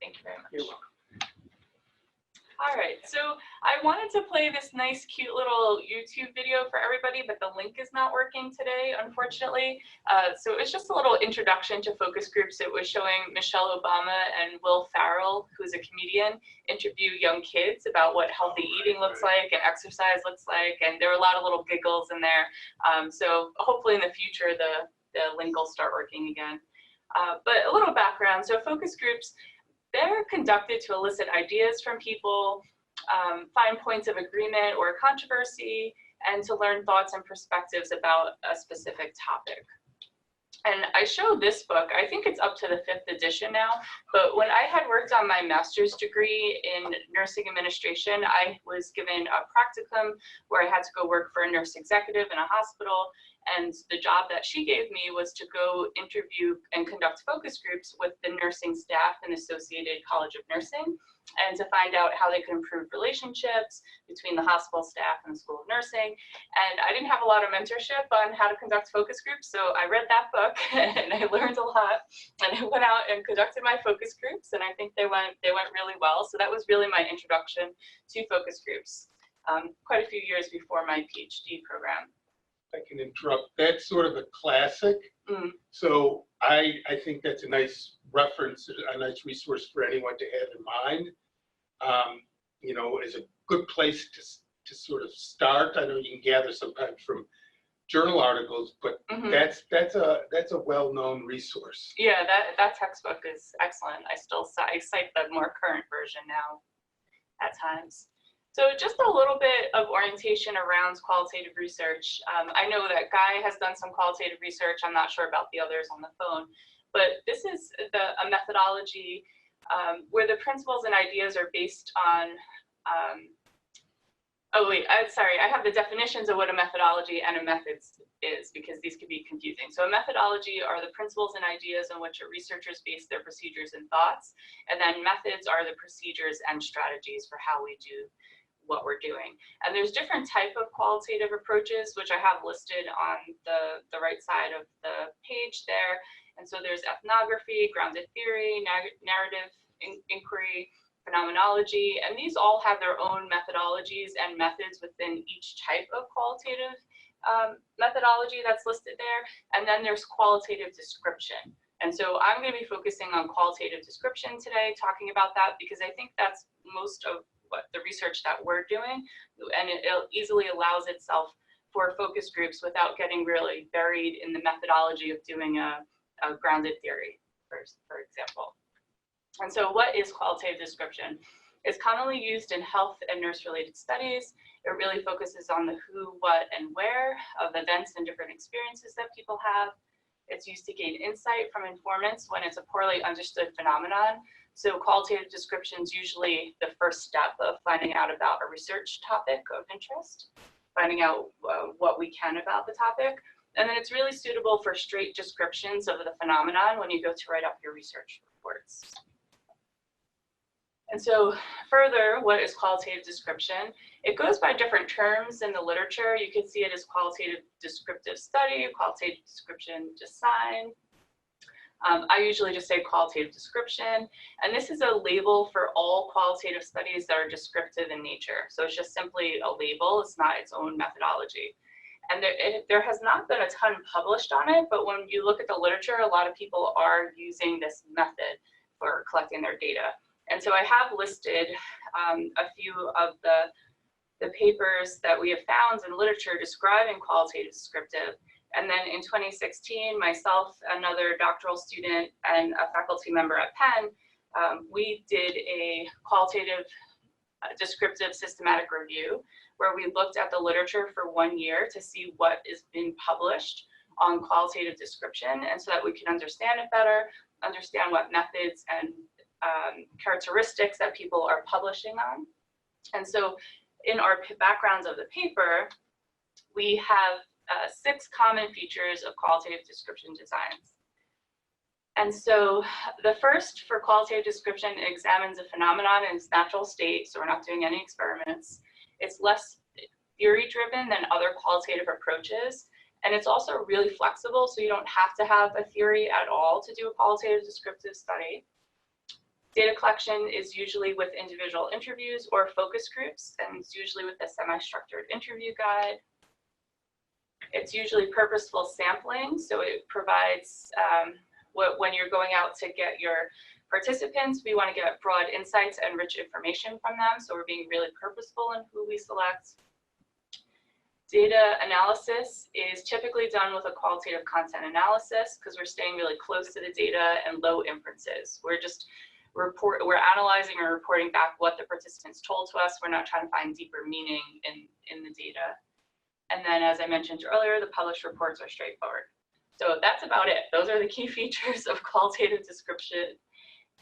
Thank you very much. You're welcome. All right, so I wanted to play this nice, cute little YouTube video for everybody, but the link is not working today, unfortunately. So it's just a little introduction to focus groups. It was showing Michelle Obama and Will Farrell, who's a comedian, interview young kids about what healthy eating looks like and exercise looks like, and there were a lot of little giggles in there. So hopefully in the future, the link will start working again. But a little background, so focus groups, they're conducted to elicit ideas from people, find points of agreement or controversy, and to learn thoughts and perspectives about a specific topic. And I showed this book, I think it's up to the 5th edition now, but when I had worked on my master's degree in nursing administration, I was given a practicum where I had to go work for a nurse executive in a hospital. And the job that she gave me was to go interview and conduct focus groups with the nursing staff and Associated College of Nursing, and to find out how they could improve relationships between the hospital staff and the School of Nursing. And I didn't have a lot of mentorship on how to conduct focus groups, so I read that book and I learned a lot. And I went out and conducted my focus groups, and I think they went really well. So that was really my introduction to focus groups, quite a few years before my PhD program. I can interrupt. That's sort of a classic. So I think that's a nice reference, a nice resource for anyone to have in mind. You know, is a good place to sort of start. I know you can gather sometimes from journal articles, but that's a well-known resource. Yeah, that textbook is excellent. I cite the more current version now at times. So just a little bit of orientation around qualitative research. I know that Guy has done some qualitative research. I'm not sure about the others on the phone, but this is a methodology where the principles and ideas are based on, I have the definitions of what a methodology and a method is, because these could be confusing. So a methodology are the principles and ideas on which researchers base their procedures and thoughts, and then methods are the procedures and strategies for how we do what we're doing. And there's different type of qualitative approaches, which I have listed on the right side of the page there. And so there's ethnography, grounded theory, narrative inquiry, phenomenology, and these all have their own methodologies and methods within each type of qualitative methodology that's listed there. And then there's qualitative description. And so I'm going to be focusing on qualitative description today, talking about that, because I think that's most of what the research that we're doing, and it easily allows itself for focus groups without getting really buried in the methodology of doing a grounded theory, for example. And so what is qualitative description? It's commonly used in health and nurse-related studies. It really focuses on the who, what, and where of events and different experiences that people have. It's used to gain insight from informants when it's a poorly understood phenomenon. So qualitative description is usually the first step of finding out about a research topic of interest, finding out what we can about the topic. And then it's really suitable for straight descriptions of the phenomenon when you go to write up your research reports. And so further, what is qualitative description? It goes by different terms in the literature. You can see it as qualitative descriptive study, qualitative description design. I usually just say qualitative description, and this is a label for all qualitative studies that are descriptive in nature. So it's just simply a label, it's not its own methodology. And there has not been a ton published on it, but when you look at the literature, a lot of people are using this method for collecting their data. And so I have listed a few of the papers that we have found in literature describing qualitative descriptive. And then in 2016, myself, another doctoral student, and a faculty member at Penn, we did a qualitative descriptive systematic review where we looked at the literature for 1 year to see what is being published on qualitative description, and so that we can understand it better, understand what methods and characteristics that people are publishing on. And so in our backgrounds of the paper, we have 6 common features of qualitative description designs. And so the first, for qualitative description, examines a phenomenon in its natural state, so we're not doing any experiments. It's less theory-driven than other qualitative approaches, and it's also really flexible, so you don't have to have a theory at all to do a qualitative descriptive study. Data collection is usually with individual interviews or focus groups, and it's usually with a semi-structured interview guide. It's usually purposeful sampling, so it provides, when you're going out to get your participants, we want to get broad insights and rich information from them, so we're being really purposeful in who we select. Data analysis is typically done with a qualitative content analysis because we're staying really close to the data and low inferences. We're analyzing or reporting back what the participants told to us. We're not trying to find deeper meaning in the data. And then, as I mentioned earlier, the published reports are straightforward. So that's about it. Those are the key features of qualitative description.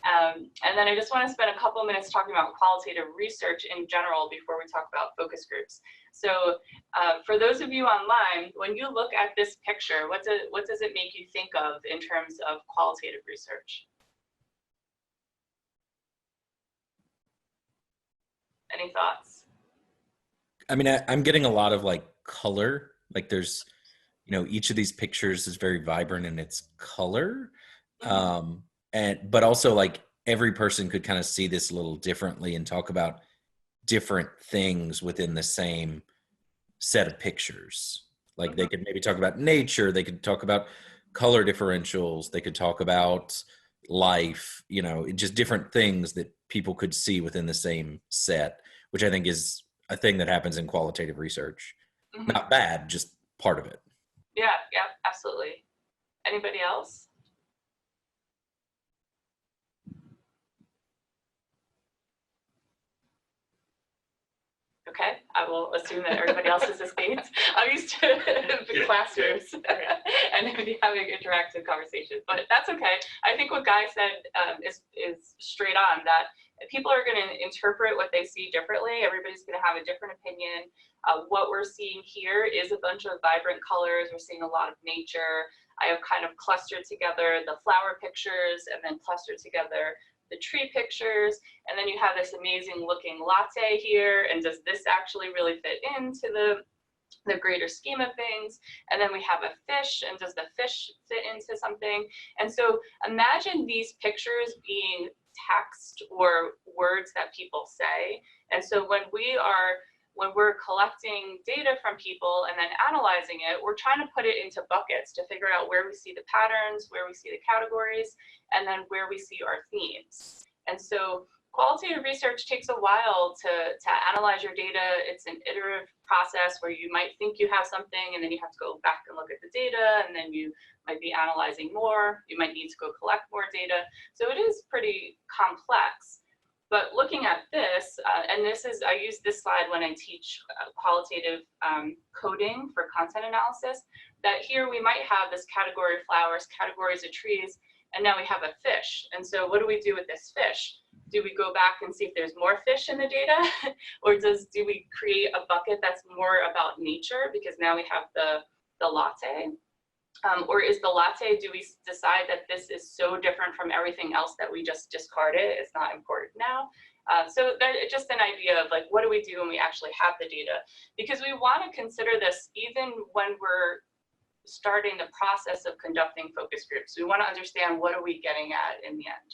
And then I just want to spend a couple of minutes talking about qualitative research in general before we talk about focus groups. So for those of you online, when you look at this picture, what does it make you think of in terms of qualitative research? Any thoughts? I mean, I'm getting a lot of like color, like there's, you know, each of these pictures is very vibrant in its color. But also like every person could kind of see this a little differently and talk about different things within the same set of pictures. Like they could maybe talk about nature, they could talk about color differentials, they could talk about life, you know, just different things that people could see within the same set, which I think is a thing that happens in qualitative research. Not bad, just part of it. Yeah, absolutely. Anybody else? Okay, I will assume that everybody else is escaped. I'm used to big classrooms and having interactive conversations, but that's okay. I think what Guy said is straight on, that people are going to interpret what they see differently. Everybody's going to have a different opinion. What we're seeing here is a bunch of vibrant colors. We're seeing a lot of nature. I have kind of clustered together the flower pictures and then clustered together the tree pictures, and then you have this amazing looking latte here, and does this actually really fit into the greater scheme of things? And then we have a fish, and does the fish fit into something? And so imagine these pictures being text or words that people say. And so when we're collecting data from people and then analyzing it, we're trying to put it into buckets to figure out where we see the patterns, where we see the categories, and then where we see our themes. And so qualitative research takes a while to analyze your data. It's an iterative process where you might think you have something and then you have to go back and look at the data, and then you might be analyzing more. You might need to go collect more data. So it is pretty complex. But looking at this, and I use this slide when I teach qualitative coding for content analysis, that here we might have this category of flowers, categories of trees, and now we have a fish. And so what do we do with this fish? Do we go back and see if there's more fish in the data? Or do we create a bucket that's more about nature because now we have the latte? Or is the latte, do we decide that this is so different from everything else that we just discarded? It's not important now. So that's just an idea of like, what do we do when we actually have the data? Because we want to consider this even when we're starting the process of conducting focus groups. We want to understand what are we getting at in the end.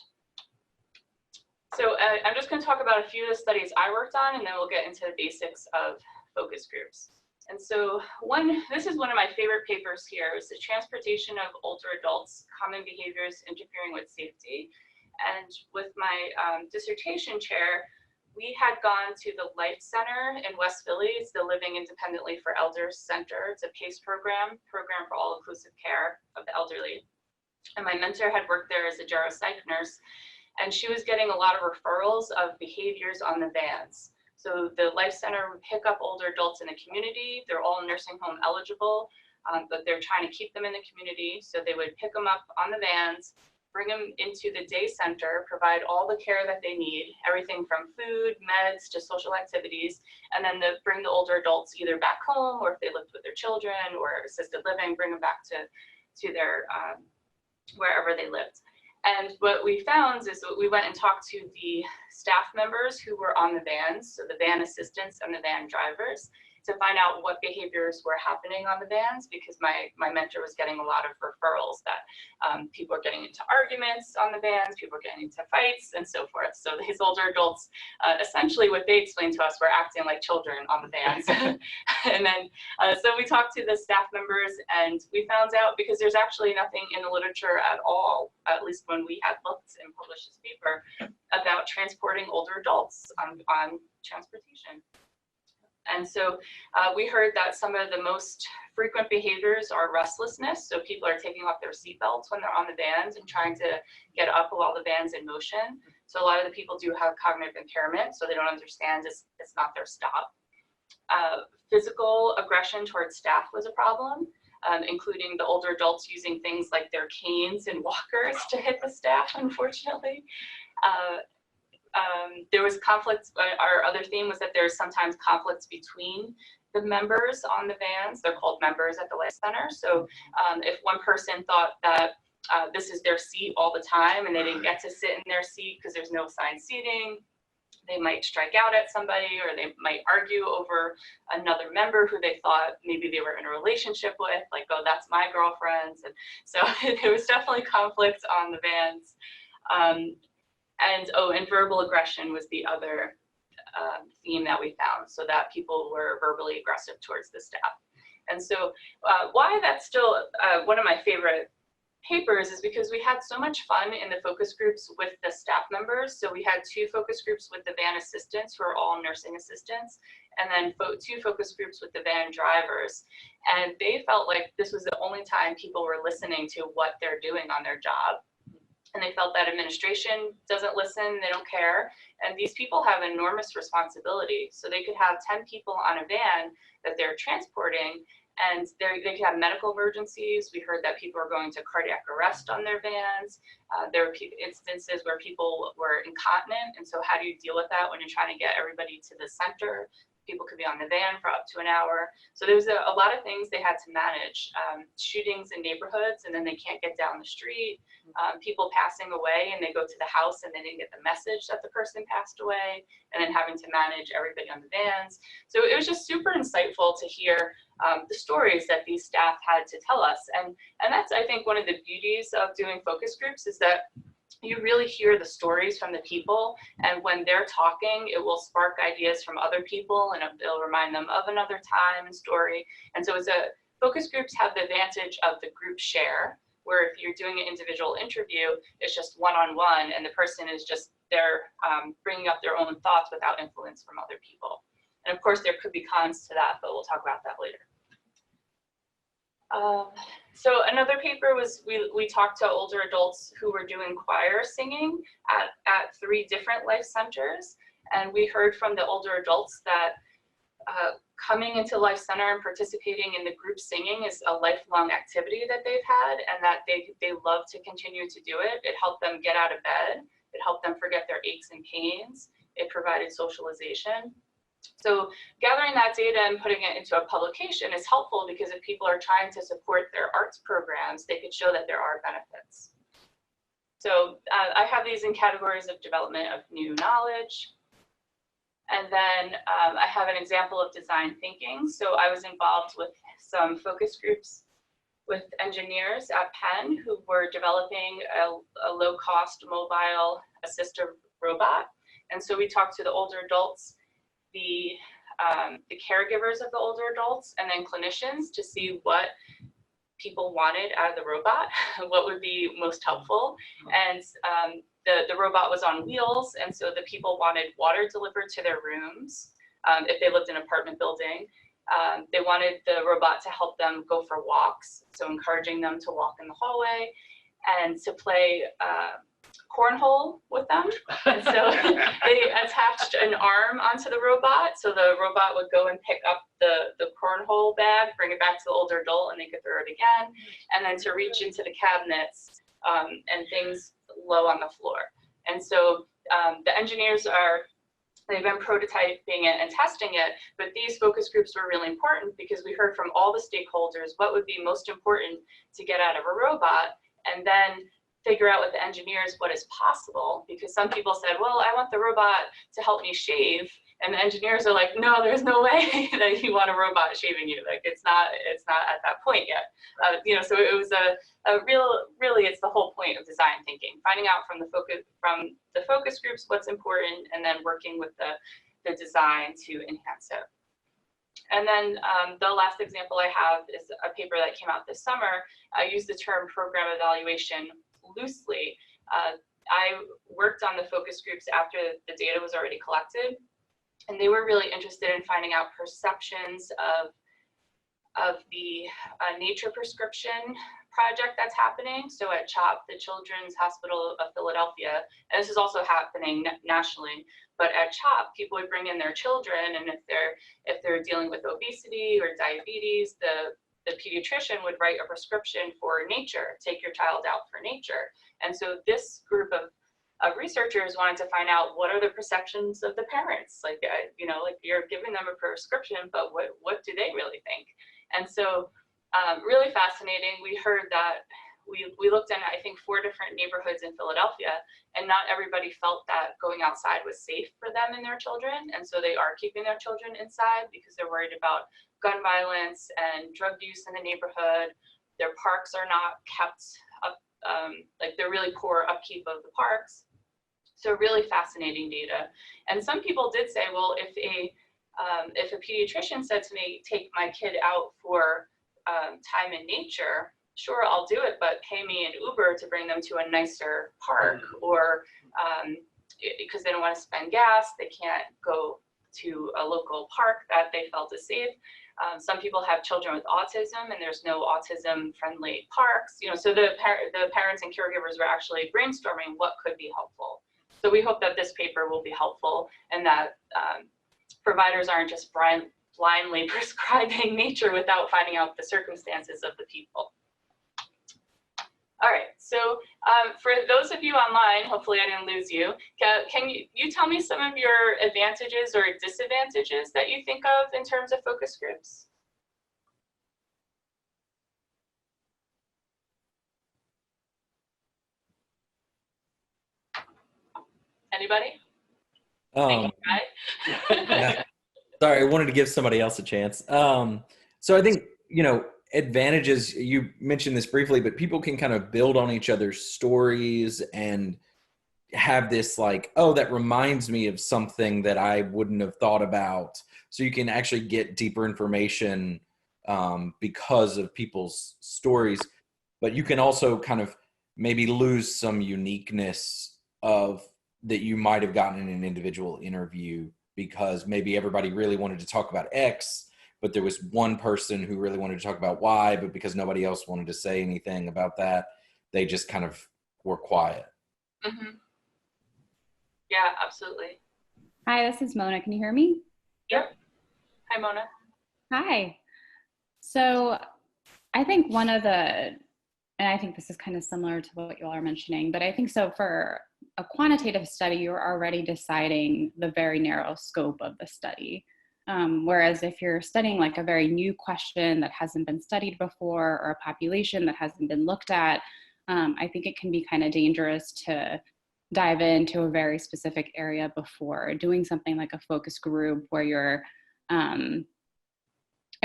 So I'm just going to talk about a few of the studies I worked on, and then we'll get into the basics of focus groups. And so this is one of my favorite papers here. It's the transportation of older adults, common behaviors interfering with safety. And with my dissertation chair, we had gone to the Life Center in West Philly. It's the Living Independently for Elders Center. It's a PACE program for all-inclusive care of the elderly. And my mentor had worked there as a geropsych nurse, and she was getting a lot of referrals of behaviors on the vans. So the Life Center would pick up older adults in the community. They're all nursing home eligible, but they're trying to keep them in the community. So they would pick them up on the vans, bring them into the day center, provide all the care that they need, everything from food, meds, to social activities, and then bring the older adults either back home, or if they lived with their children or assisted living, bring them back to their wherever they lived. And what we found is that we went and talked to the staff members who were on the vans, so the van assistants and the van drivers. to find out what behaviors were happening on the vans, because my mentor was getting a lot of referrals that people are getting into arguments on the vans, people are getting into fights, and so forth. So these older adults, essentially what they explained to us, were acting like children on the vans. And then, so we talked to the staff members, and we found out, because there's actually nothing in the literature at all, at least when we had looked and published this paper, about transporting older adults on transportation. And so we heard that some of the most frequent behaviors are restlessness. So people are taking off their seatbelts when they're on the vans and trying to get up while the van's in motion. So a lot of the people do have cognitive impairment, so they don't understand it's not their stop. Physical aggression towards staff was a problem, including the older adults using things like their canes and walkers to hit the staff, unfortunately. There was conflict. Our other theme was that there's sometimes conflicts between the members on the vans. They're called members at the Life Center. So if one person thought that this is their seat all the time and they didn't get to sit in their seat because there's no assigned seating, they might strike out at somebody, or they might argue over another member who they thought maybe they were in a relationship with, like, oh, that's my girlfriend. And so there was definitely conflict on the vans. And verbal aggression was the other theme that we found, so that people were verbally aggressive towards the staff. And so why that's still one of my favorite papers is because we had so much fun in the focus groups with the staff members. So we had 2 focus groups with the van assistants, who are all nursing assistants, and then 2 focus groups with the van drivers. And they felt like this was the only time people were listening to what they're doing on their job. And they felt that administration doesn't listen, they don't care. And these people have enormous responsibility. So they could have 10 people on a van that they're transporting, and they could have medical emergencies. We heard that people are going to cardiac arrest on their vans. There were instances where people were incontinent. And so how do you deal with that when you're trying to get everybody to the center? People could be on the van for up to an hour. So there was a lot of things they had to manage. Shootings in neighborhoods, and then they can't get down the street. People passing away, and they go to the house and they didn't get the message that the person passed away, and then having to manage everybody on the vans. So it was just super insightful to hear the stories that these staff had to tell us. And that's, I think, one of the beauties of doing focus groups, is that you really hear the stories from the people, and when they're talking, it will spark ideas from other people, and it'll remind them of another time and story. And so focus groups have the advantage of the group share, where if you're doing an individual interview, it's just one-on-one, and the person is just there bringing up their own thoughts without influence from other people. And of course, there could be cons to that, but we'll talk about that later. So another paper was, we talked to older adults who were doing choir singing at 3 different life centers. And we heard from the older adults that coming into Life Center and participating in the group singing is a lifelong activity that they've had, and that they love to continue to do it. It helped them get out of bed. It helped them forget their aches and pains. It provided socialization. So gathering that data and putting it into a publication is helpful, because if people are trying to support their arts programs, they could show that there are benefits. So I have these in categories of development of new knowledge. And then I have an example of design thinking. So I was involved with some focus groups with engineers at Penn who were developing a low-cost mobile assistive robot. And so we talked to the older adults, the caregivers of the older adults, and then clinicians to see what people wanted out of the robot, what would be most helpful. And the robot was on wheels, and so the people wanted water delivered to their rooms if they lived in an apartment building. They wanted the robot to help them go for walks, so encouraging them to walk in the hallway, and to play cornhole with them. And so they attached an arm onto the robot, so the robot would go and pick up the cornhole bag, bring it back to the older adult, and they could throw it again, and then to reach into the cabinets and things low on the floor. And so the engineers they've been prototyping it and testing it, but these focus groups were really important because we heard from all the stakeholders what would be most important to get out of a robot, and then figure out with the engineers what is possible, because some people said, well, I want the robot to help me shave, And the engineers are like, no, there's no way that you want a robot shaving you. Like it's not at that point yet. You know, so it was really it's the whole point of design thinking, finding out from the focus groups what's important, and then working with the design to enhance it. And then the last example I have is a paper that came out this summer. I use the term program evaluation loosely. I worked on the focus groups after the data was already collected, and they were really interested in finding out perceptions of the nature prescription project that's happening. So at CHOP, the Children's Hospital of Philadelphia, and this is also happening nationally, but at CHOP, people would bring in their children, and if they're dealing with obesity or diabetes, the pediatrician would write a prescription for nature, take your child out for nature. And so this group of researchers wanted to find out what are the perceptions of the parents, like, you know, like you're giving them a prescription, but what do they really think? And so really fascinating. We heard that we looked in, I think, 4 different neighborhoods in Philadelphia, and not everybody felt that going outside was safe for them and their children. And so they are keeping their children inside because they're worried about gun violence and drug use in the neighborhood. Their parks are not kept up, like they're really poor upkeep of the parks. So really fascinating data. And some people did say, well, if a pediatrician said to me, take my kid out for time in nature, sure, I'll do it, but pay me an Uber to bring them to a nicer park, or because they don't want to spend gas, they can't go to a local park that they felt is safe. Some people have children with autism, and there's no autism-friendly parks. You know, so the parents and caregivers were actually brainstorming what could be helpful. So we hope that this paper will be helpful, and that providers aren't just blindly prescribing nature without finding out the circumstances of the people. All right, so for those of you online, hopefully I didn't lose you. Can you tell me some of your advantages or disadvantages that you think of in terms of focus groups? Anybody? Yeah. Sorry, I wanted to give somebody else a chance. So I think, you know, advantages, you mentioned this briefly, but people can kind of build on each other's stories and have this like, oh, that reminds me of something that I wouldn't have thought about. So you can actually get deeper information because of people's stories, but you can also kind of maybe lose some uniqueness of that you might have gotten in an individual interview, because maybe everybody really wanted to talk about X, but there was one person who really wanted to talk about Y, but because nobody else wanted to say anything about that, they just kind of were quiet. Mm-hmm. Yeah, absolutely. Hi, this is Mona. Can you hear me? Yep. Hi, Mona. Hi. So I think one of the, and I think this is kind of similar to what you all are mentioning, but I think so for a quantitative study, you're already deciding the very narrow scope of the study. Whereas if you're studying like a very new question that hasn't been studied before, or a population that hasn't been looked at, I think it can be kind of dangerous to dive into a very specific area before doing something like a focus group where you're, I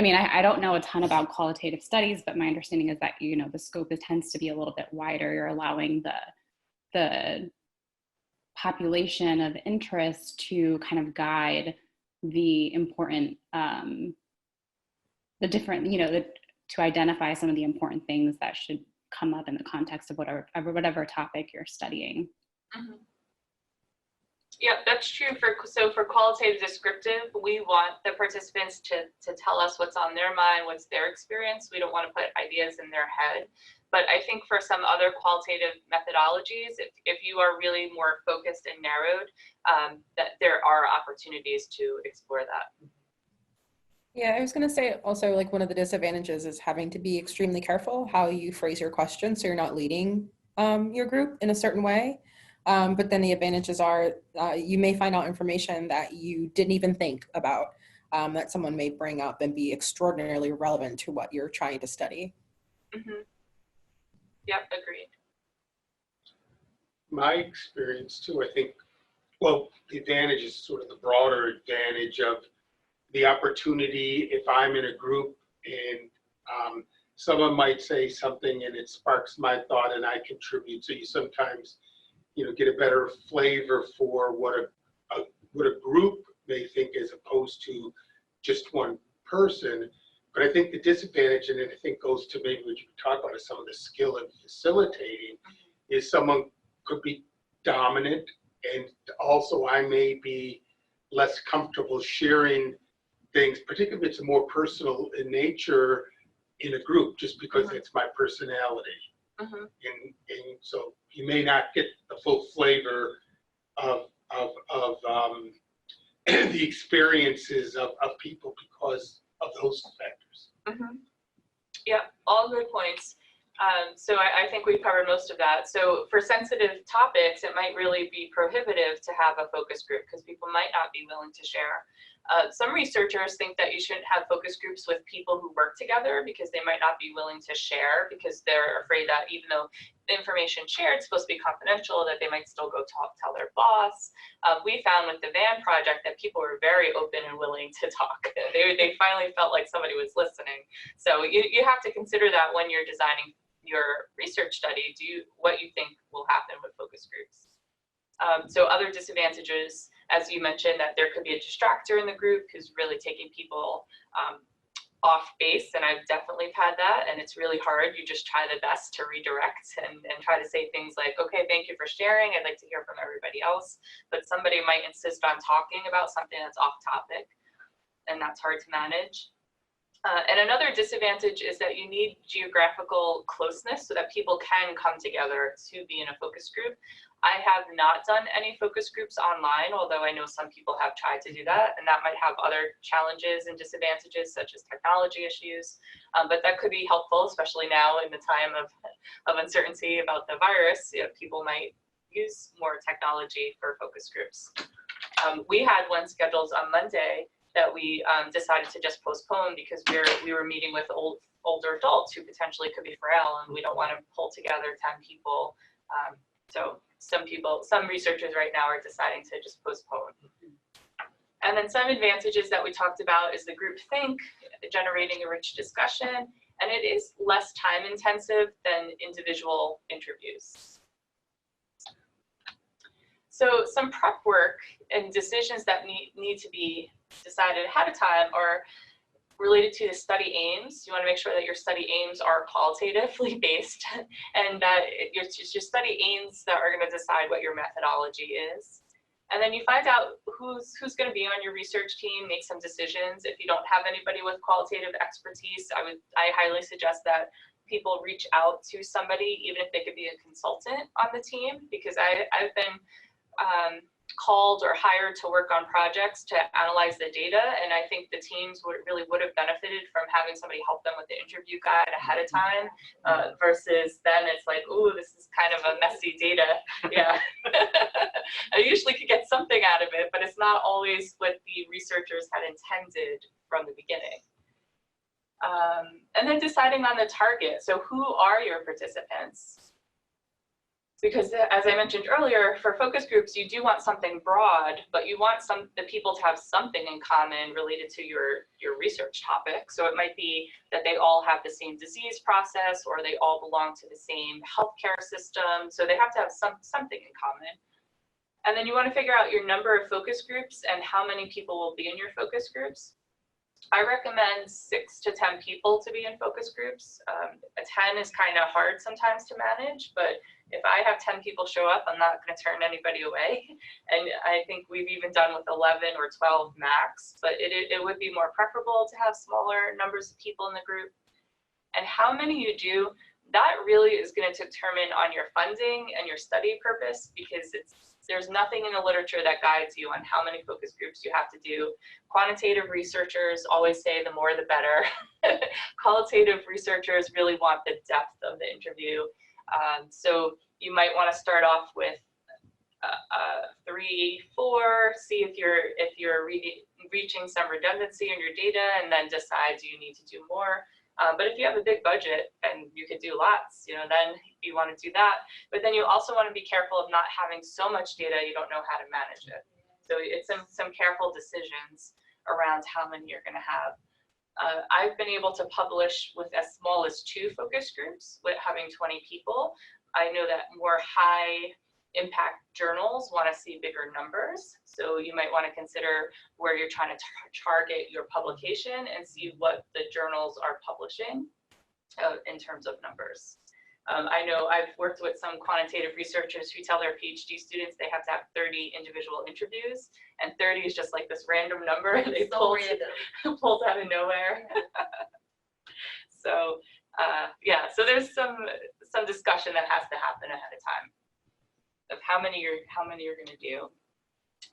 mean, I don't know a ton about qualitative studies, but my understanding is that, you know, the scope tends to be a little bit wider. You're allowing the population of interest to kind of guide the important, the different, you know, to identify some of the important things that should come up in the context of whatever topic you're studying. Mm-hmm. Yeah, that's true. For qualitative descriptive, we want the participants to tell us what's on their mind, what's their experience. We don't want to put ideas in their head. But I think for some other qualitative methodologies, if you are really more focused and narrowed, that there are opportunities to explore that. Yeah, I was going to say also, like, one of the disadvantages is having to be extremely careful how you phrase your question so you're not leading your group in a certain way. But then the advantages are you may find out information that you didn't even think about, that someone may bring up and be extraordinarily relevant to what you're trying to study. Mm-hmm. Yep, agreed. My experience too, I think Well, the advantage is sort of the broader advantage of the opportunity. If I'm in a group and someone might say something and it sparks my thought and I contribute, so you sometimes, get a better flavor for what a group may think as opposed to just one person. But I think the disadvantage, and I think goes to maybe what you talk about is some of the skill in facilitating, is someone could be dominant, and also I may be less comfortable sharing things, particularly if it's more personal in nature in a group, just because it's my personality. And so you may not get the full flavor of the experiences of people because of those factors. Yeah, all good points. So I think we've covered most of that. So for sensitive topics, it might really be prohibitive to have a focus group because people might not be willing to share. Some researchers think that you shouldn't have focus groups with people who work together because they might not be willing to share because they're afraid that even though the information shared is supposed to be confidential, that they might still go tell their boss. We found with the VAN project that people were very open and willing to talk. They finally felt like somebody was listening. So you have to consider that when you're designing your research study, what you think will happen with focus groups. So other disadvantages, as you mentioned, that there could be a distractor in the group who's really taking people off base, and I've definitely had that, and it's really hard. You just try the best to redirect and try to say things like, okay, thank you for sharing, I'd like to hear from everybody else, but somebody might insist on talking about something that's off topic, and that's hard to manage. And another disadvantage is that you need geographical closeness so that people can come together to be in a focus group. I have not done any focus groups online, although I know some people have tried to do that, and that might have other challenges and disadvantages such as technology issues, but that could be helpful, especially now in the time of uncertainty about the virus. People might use more technology for focus groups. We had one scheduled on Monday that we decided to just postpone because we were meeting with older adults who potentially could be frail, and we don't want to pull together 10 people. So some researchers right now are deciding to just postpone. And then some advantages that we talked about is the group think, generating a rich discussion, and it is less time intensive than individual interviews. So some prep work and decisions that need to be decided ahead of time are related to the study aims. You want to make sure that your study aims are qualitatively based and that it's your study aims that are going to decide what your methodology is. And then you find out who's going to be on your research team, make some decisions. If you don't have anybody with qualitative expertise, I highly suggest that people reach out to somebody, even if they could be a consultant on the team, because I've been called or hired to work on projects to analyze the data, and I think the teams would have benefited from having somebody help them with the interview guide ahead of time, versus then it's like, ooh, this is kind of a messy data. Yeah. I usually could get something out of it, but it's not always what the researchers had intended from the beginning. And then deciding on the target. So who are your participants? Because as I mentioned earlier, for focus groups, you do want something broad, but you want the people to have something in common related to your research topic. So it might be that they all have the same disease process, or they all belong to the same healthcare system. So they have to have something in common. And then you want to figure out your number of focus groups and how many people will be in your focus groups. I recommend 6 to 10 people to be in focus groups. A 10 is kind of hard sometimes to manage, but if I have 10 people show up, I'm not going to turn anybody away. And I think we've even done with 11 or 12 max, but it would be more preferable to have smaller numbers of people in the group. And how many you do, that really is going to determine on your funding and your study purpose, because there's nothing in the literature that guides you on how many focus groups you have to do. Quantitative researchers always say the more the better. Qualitative researchers really want the depth of the interview. So you might want to start off with 3, 4, see if you're reaching some redundancy in your data, and then decide, do you need to do more? But if you have a big budget and you could do lots, then you want to do that. But then you also want to be careful of not having so much data you don't know how to manage it. So it's some careful decisions around how many you're going to have. I've been able to publish with as small as 2 focus groups with having 20 people. I know that more high impact journals want to see bigger numbers. So you might want to consider where you're trying to target your publication and see what the journals are publishing in terms of numbers. I know I've worked with some quantitative researchers who tell their PhD students they have to have 30 individual interviews, and 30 is just like this random number they pulled out of nowhere. So yeah, so there's some discussion that has to happen ahead of time of how many you're going to do.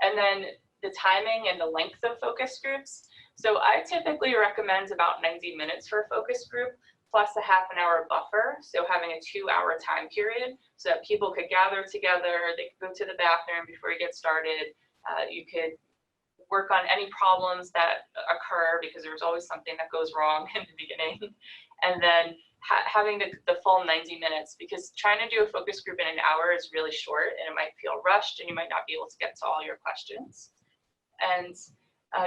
And then the timing and the length of focus groups. So I typically recommend about 90 minutes for a focus group plus a half an hour buffer. So having a 2-hour time period so that people could gather together, they could go to the bathroom before you get started. You could work on any problems that occur because there's always something that goes wrong in the beginning. And then having the full 90 minutes, because trying to do a focus group in an hour is really short and it might feel rushed and you might not be able to get to all your questions. And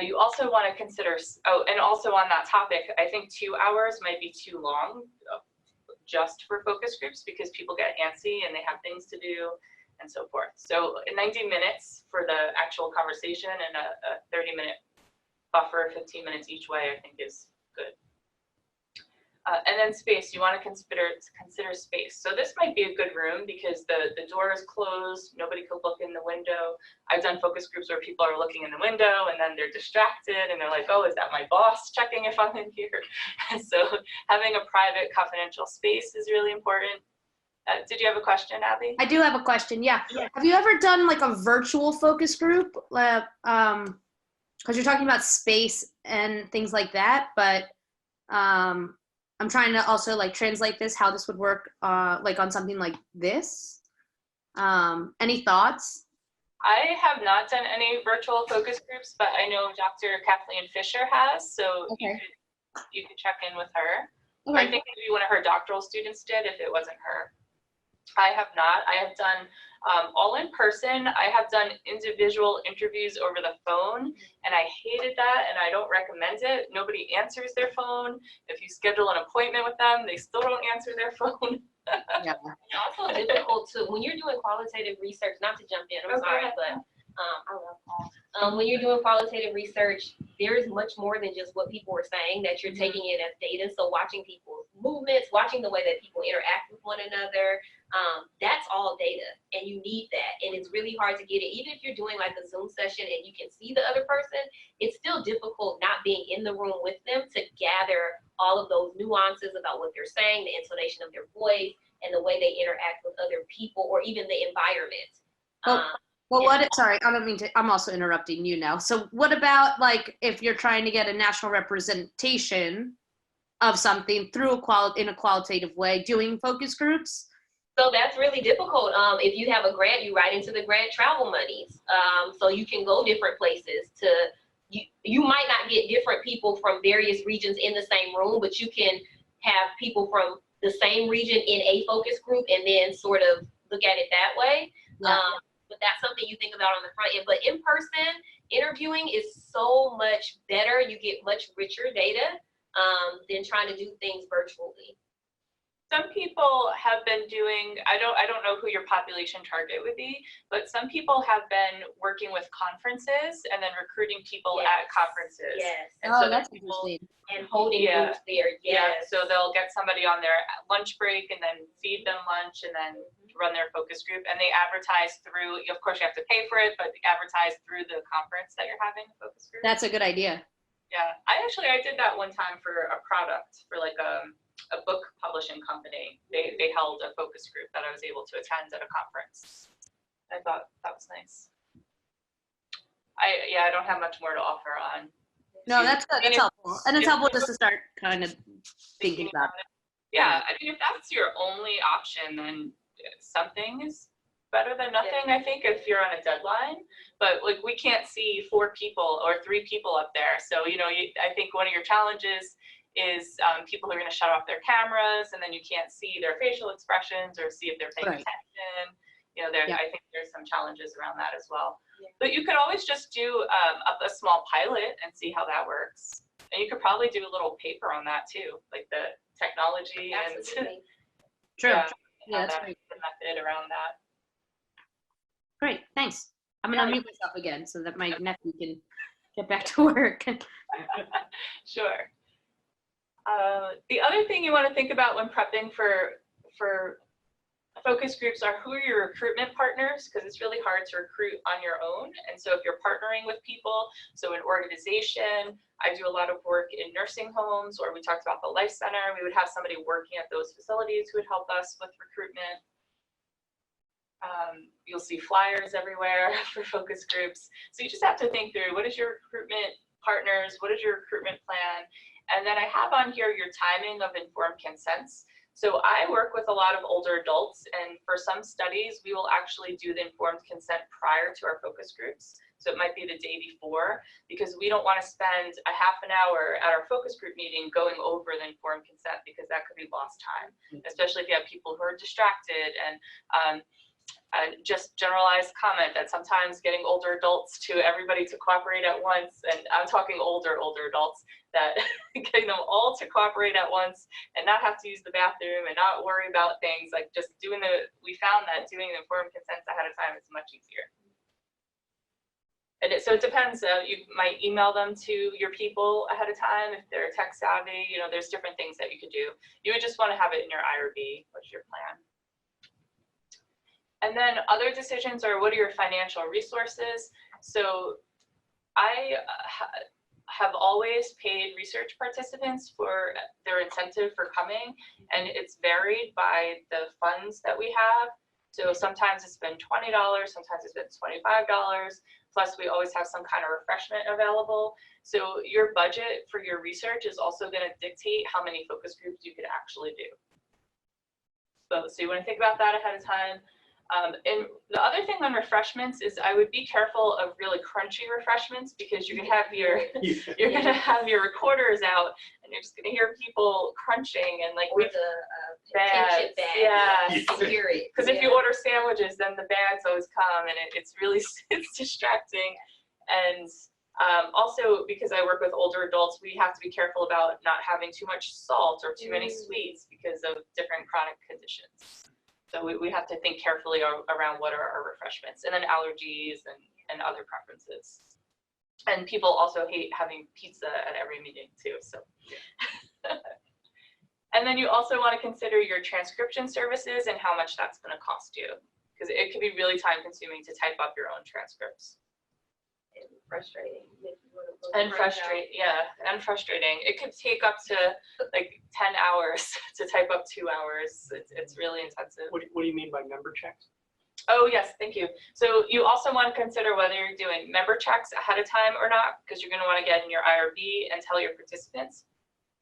you also want to consider, and also on that topic, I think 2 hours might be too long just for focus groups because people get antsy and they have things to do and so forth. So 90 minutes for the actual conversation and a 30-minute buffer, 15 minutes each way, I think is good. And then space, you want to consider space. So this might be a good room because the door is closed, nobody could look in the window. I've done focus groups where people are looking in the window and then they're distracted and they're like, oh, is that my boss checking if I'm in here? And so having a private confidential space is really important. Did you have a question, Abby? I do have a question, yeah. Have you ever done like a virtual focus group? Because you're talking about space and things like that, but I'm trying to also like translate this, how this would work like on something like this. Any thoughts? I have not done any virtual focus groups, but I know Dr. Kathleen Fisher has, so Okay. you could check in with her. Okay. Or I think maybe one of her doctoral students did if it wasn't her. I have not. I have done all in person. I have done individual interviews over the phone, and I hated that, and I don't recommend it. Nobody answers their phone. If you schedule an appointment with them, they still don't answer their phone. Yeah. It's also difficult to, when you're doing qualitative research, not to jump in, I'm sorry, but I love Paul. When you're doing qualitative research, there is much more than just what people are saying, that you're taking it as data. So watching people's movements, watching the way that people interact with one another, that's all data, and you need that. And it's really hard to get it. Even if you're doing like a Zoom session and you can see the other person, it's still difficult not being in the room with them to gather all of those nuances about what they're saying, the intonation of their voice, and the way they interact with other people, or even the environment. Well, sorry, I don't mean to, I'm also interrupting you now. So what about like if you're trying to get a national representation of something through in a qualitative way, doing focus groups? So that's really difficult. If you have a grant, you write into the grant travel monies. So you can go different places to, you might not get different people from various regions in the same room, but you can have people from the same region in a focus group and then sort of look at it that way. Yeah. But that's something you think about on the front end. But in person, interviewing is so much better. You get much richer data than trying to do things virtually. Some people have been doing, I don't know who your population target would be, but some people have been working with conferences and then recruiting people at conferences. Yes. And Oh, so that's people, interesting. And holding groups there. yeah, Yes. so they'll get somebody on their lunch break and then feed them lunch and then run their focus group, and they advertise through, of course you have to pay for it, but they advertise through the conference that you're having a focus group. That's a good idea. Yeah, I did that one time for a product, for like a book publishing company. They held a focus group that I was able to attend at a conference. I thought that was nice. I don't have much more to offer on. No, that's good. That's helpful. And it's helpful just to start kind of thinking about it. Yeah, I mean, if that's your only option, then something is better than nothing, I think, if you're on a deadline. But like, we can't see 4 people or 3 people up there. So, I think one of your challenges is people who are going to shut off their cameras, and then you can't see their facial expressions or see if they're paying attention. You know, I think there's some challenges around that as well. Yeah. But you could always just do a small pilot and see how that works. And you could probably do a little paper on that too, like the technology and True. Yeah, that's great. The method around that. Great, thanks. I'm gonna unmute myself again so that my nephew can get back to work. Sure. The other thing you want to think about when prepping for focus groups are who are your recruitment partners, because it's really hard to recruit on your own. And so if you're partnering with people, so an organization, I do a lot of work in nursing homes, or we talked about the Life Center, we would have somebody working at those facilities who would help us with recruitment. You'll see flyers everywhere for focus groups. So you just have to think through, what is your recruitment partners? What is your recruitment plan? And then I have on here your timing of informed consents. So I work with a lot of older adults, and for some studies, we will actually do the informed consent prior to our focus groups. So it might be the day before, because we don't want to spend a half an hour at our focus group meeting going over the informed consent, because that could be lost time, especially if you have people who are distracted. And just generalized comment that sometimes getting older adults to everybody to cooperate at once, and I'm talking older adults, that getting them all to cooperate at once and not have to use the bathroom and not worry about things, like just we found that doing the informed consents ahead of time is much easier. And so it depends, you might email them to your people ahead of time if they're tech savvy, you know, there's different things that you could do. You would just want to have it in your IRB, what's your plan. And then other decisions are, what are your financial resources? So I have always paid research participants for their incentive for coming, and it's varied by the funds that we have. So sometimes it's been $20, sometimes it's been $25, plus we always have some kind of refreshment available. So your budget for your research is also going to dictate how many focus groups you could actually do. So you want to think about that ahead of time. And the other thing on refreshments is I would be careful of really crunchy refreshments, because you're gonna have your recorders out and you're just gonna hear people crunching and like with the pension bag. Yeah, security. Because if you order sandwiches, then the bags always come, and it's distracting. And also, because I work with older adults, we have to be careful about not having too much salt or too many sweets because of different chronic conditions. So we have to think carefully around what are our refreshments, and then allergies and other preferences. And people also hate having pizza at every meeting too, so. And then you also want to consider your transcription services and how much that's going to cost you, because it can be really time consuming to type up your own transcripts. And frustrating. And frustrating. It could take up to like 10 hours to type up 2 hours. It's really intensive. What do you mean by member checks? Oh yes, thank you. So you also want to consider whether you're doing member checks ahead of time or not, because you're going to want to get in your IRB and tell your participants.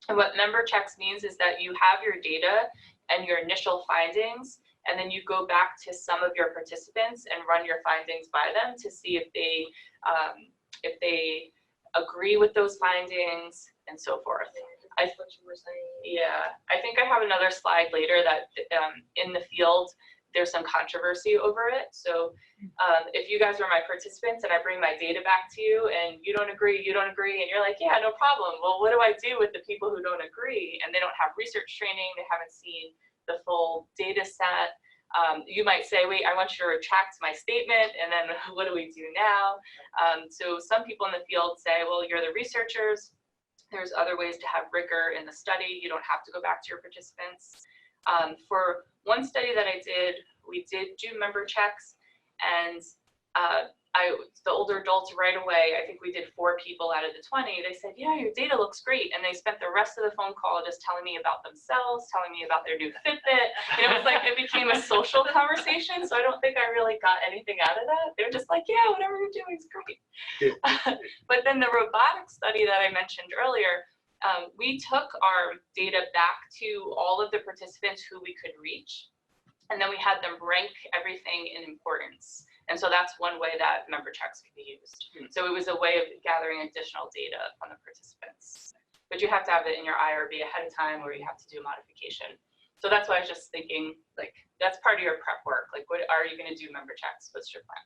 And what member checks means is that you have your data and your initial findings, and then you go back to some of your participants and run your findings by them to see if they agree with those findings and so forth. That's what you were saying. Yeah, I think I have another slide later that in the field, there's some controversy over it. So if you guys are my participants and I bring my data back to you and you don't agree, and you're like, yeah, no problem. Well, what do I do with the people who don't agree and they don't have research training, they haven't seen the full data set? You might say, wait, I want you to retract my statement, and then what do we do now? So some people in the field say, well, you're the researchers. There's other ways to have rigor in the study. You don't have to go back to your participants. For one study that I did, we did do member checks, and the older adults right away, I think we did 4 people out of the 20, they said, yeah, your data looks great. And they spent the rest of the phone call just telling me about themselves, telling me about their new Fitbit. And it was like, it became a social conversation. So I don't think I really got anything out of that. They were just like, yeah, whatever you're doing is great. But then the robotics study that I mentioned earlier, we took our data back to all of the participants who we could reach. And then we had them rank everything in importance. And so that's one way that member checks can be used. So it was a way of gathering additional data on the participants. but you have to have it in your IRB ahead of time, or you have to do a modification. So that's why I was just thinking, like, that's part of your prep work. Like, what are you going to do member checks? What's your plan?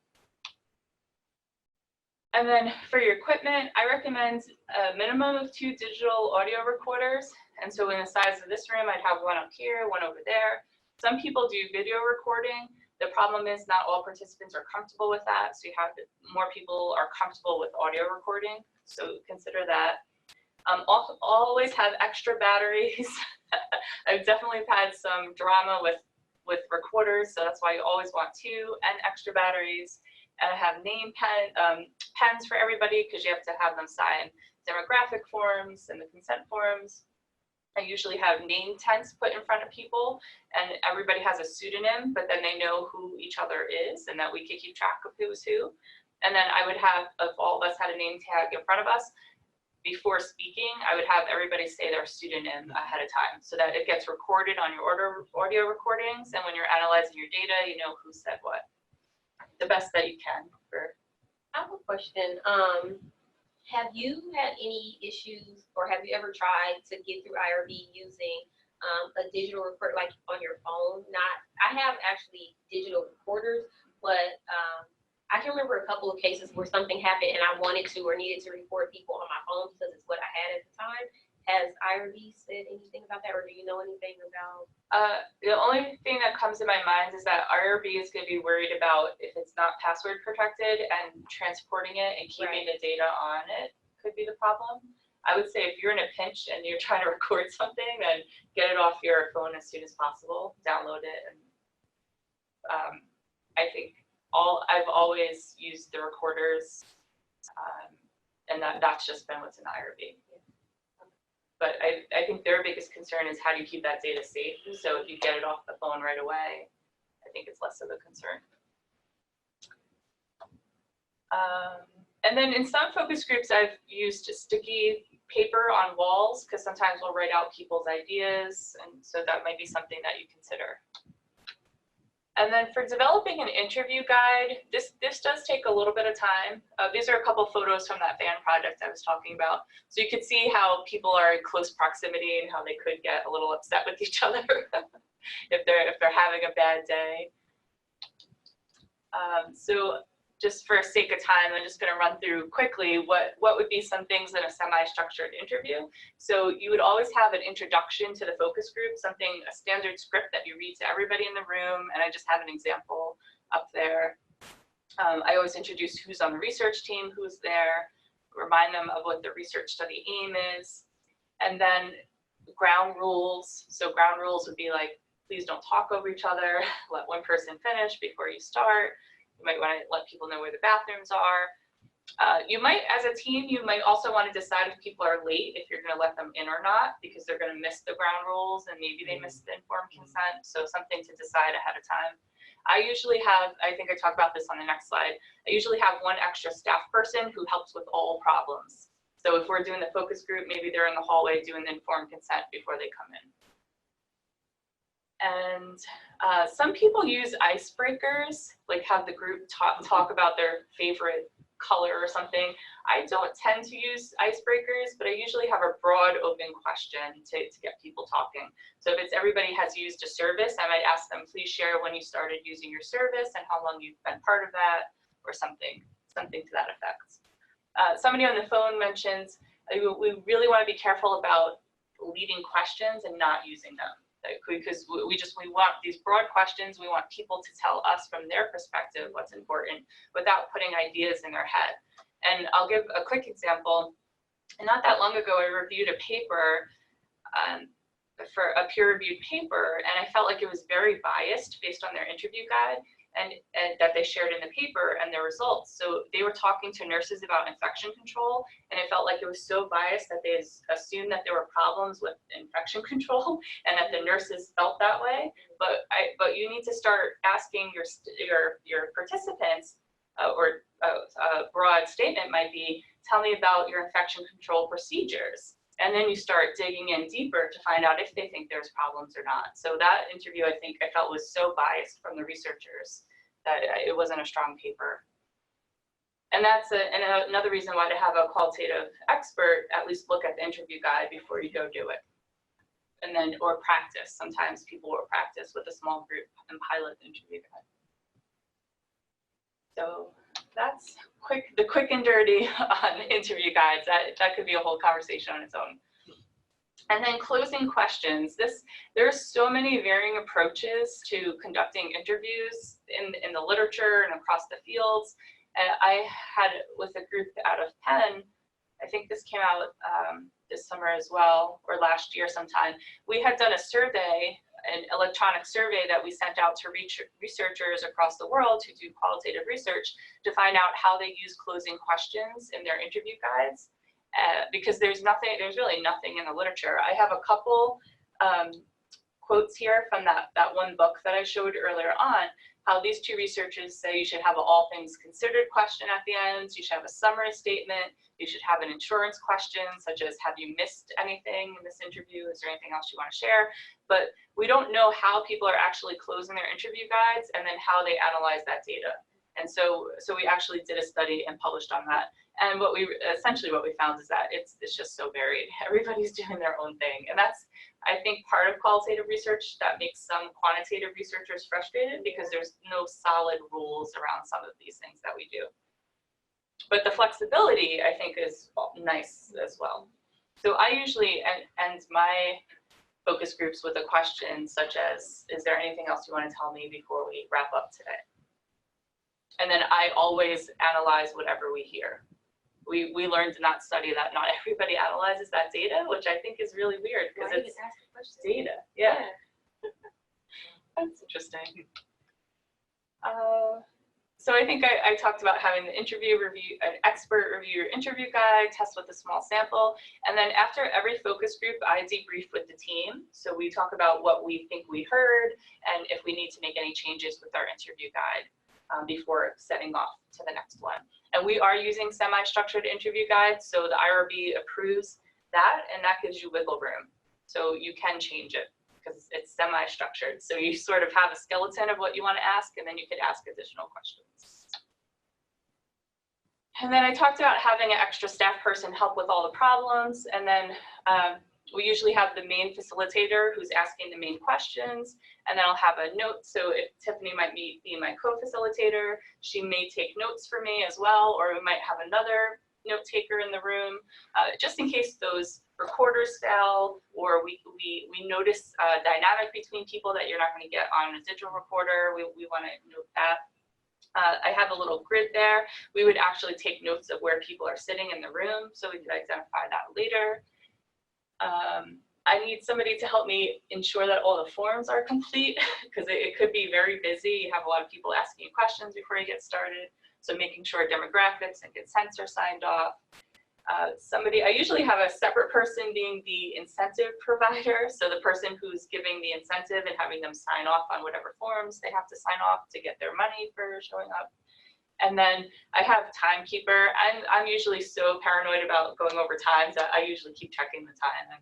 And then for your equipment, I recommend a minimum of 2 digital audio recorders. And so in the size of this room, I'd have one up here, one over there. Some people do video recording. The problem is not all participants are comfortable with that. So you have more people are comfortable with audio recording. So consider that. Always have extra batteries. I've definitely had some drama with recorders. So that's why you always want 2 and extra batteries. And I have name pens for everybody, because you have to have them sign demographic forms and the consent forms. I usually have name tents put in front of people, and everybody has a pseudonym, but then they know who each other is and that we can keep track of who's who. And then I would have, if all of us had a name tag in front of us, before speaking, I would have everybody say their pseudonym ahead of time so that it gets recorded on your audio recordings. And when you're analyzing your data, you know who said what. The best that you can. I have a question. Have you had any issues, or have you ever tried to get through IRB using a digital recorder, like on your phone? I have actually digital recorders, but I can remember a couple of cases where something happened and I wanted to or needed to record people on my phone because it's what I had at the time. Has IRB said anything about that, or do you know anything about? The only thing that comes to my mind is that IRB is going to be worried about if it's not password protected, and transporting it and keeping the data on it could be the problem. I would say if you're in a pinch and you're trying to record something, then get it off your phone as soon as possible, download it. And I think I've always used the recorders, and that's just been what's in IRB. But I think their biggest concern is how do you keep that data safe? So if you get it off the phone right away, I think it's less of a concern. And then in some focus groups, I've used sticky paper on walls, because sometimes we'll write out people's ideas, and so that might be something that you consider. And then for developing an interview guide, this does take a little bit of time. These are a couple photos from that van project I was talking about. So you could see how people are in close proximity and how they could get a little upset with each other if they're having a bad day. So just for sake of time, I'm just going to run through quickly what would be some things in a semi-structured interview. So you would always have an introduction to the focus group, a standard script that you read to everybody in the room, and I just have an example up there. I always introduce who's on the research team, who's there, remind them of what the research study aim is, and then ground rules. So ground rules would be like, please don't talk over each other, let one person finish before you start. You might want to let people know where the bathrooms are. You might, as a team, you might also want to decide if people are late, if you're going to let them in or not, because they're going to miss the ground rules and maybe they missed the informed consent. So something to decide ahead of time. I usually have, I think I talk about this on the next slide, I usually have one extra staff person who helps with all problems. So if we're doing the focus group, maybe they're in the hallway doing the informed consent before they come in. And some people use icebreakers, like have the group talk about their favorite color or something. I don't tend to use icebreakers, but I usually have a broad open question to get people talking. So if it's everybody has used a service, I might ask them, please share when you started using your service and how long you've been part of that, or something to that effect. Somebody on the phone mentions we really want to be careful about leading questions and not using them. Because we want these broad questions, we want people to tell us from their perspective what's important without putting ideas in their head. And I'll give a quick example. Not that long ago, I reviewed a paper for a peer-reviewed paper, and I felt like it was very biased based on their interview guide and that they shared in the paper and their results. So they were talking to nurses about infection control, and it felt like it was so biased that they assumed that there were problems with infection control and that the nurses felt that way. But you need to start asking your participants, or a broad statement might be, tell me about your infection control procedures. And then you start digging in deeper to find out if they think there's problems or not. So that interview, I felt was so biased from the researchers that it wasn't a strong paper. And that's another reason why to have a qualitative expert at least look at the interview guide before you go do it. And then, or practice. Sometimes people will practice with a small group and pilot the interview guide. So that's the quick and dirty on interview guides. That could be a whole conversation on its own. And then closing questions. There's so many varying approaches to conducting interviews in the literature and across the fields. And I had with a group out of Penn, I think this came out this summer as well, or last year sometime. We had done a survey, an electronic survey that we sent out to researchers across the world who do qualitative research to find out how they use closing questions in their interview guides. Because there's really nothing in the literature. I have a couple quotes here from that one book that I showed earlier on, how these two researchers say you should have an all things considered question at the end, you should have a summary statement, you should have an insurance question, such as, have you missed anything in this interview? Is there anything else you want to share? But we don't know how people are actually closing their interview guides and then how they analyze that data. And so we actually did a study and published on that. And essentially what we found is that it's just so varied. Everybody's doing their own thing. And that's, I think, part of qualitative research that makes some quantitative researchers frustrated, because there's no solid rules around some of these things that we do. But the flexibility, I think, is nice as well. So I usually end my focus groups with a question such as, is there anything else you want to tell me before we wrap up today? And then I always analyze whatever we hear. We learned in that study that not everybody analyzes that data, which I think is really weird because it's data. Yeah. That's interesting. So I think I talked about having the an expert review your interview guide, test with a small sample. And then after every focus group, I debrief with the team. So we talk about what we think we heard and if we need to make any changes with our interview guide before setting off to the next one. And we are using semi-structured interview guides, so the IRB approves that, and that gives you wiggle room. So you can change it because it's semi-structured. So you sort of have a skeleton of what you want to ask, and then you could ask additional questions. And then I talked about having an extra staff person help with all the problems, and then we usually have the main facilitator who's asking the main questions, and then I'll have a note. So if Tiffany might be my co-facilitator, she may take notes for me as well, or we might have another note taker in the room, just in case those recorders fail, or we notice a dynamic between people that you're not going to get on a digital recorder. We want to note that. I have a little grid there. We would actually take notes of where people are sitting in the room, so we could identify that later. I need somebody to help me ensure that all the forms are complete, because it could be very busy. You have a lot of people asking you questions before you get started. So making sure demographics and consents are signed off. I usually have a separate person being the incentive provider. So the person who's giving the incentive and having them sign off on whatever forms they have to sign off to get their money for showing up. And then I have timekeeper. I'm usually so paranoid about going over times that I usually keep checking the time.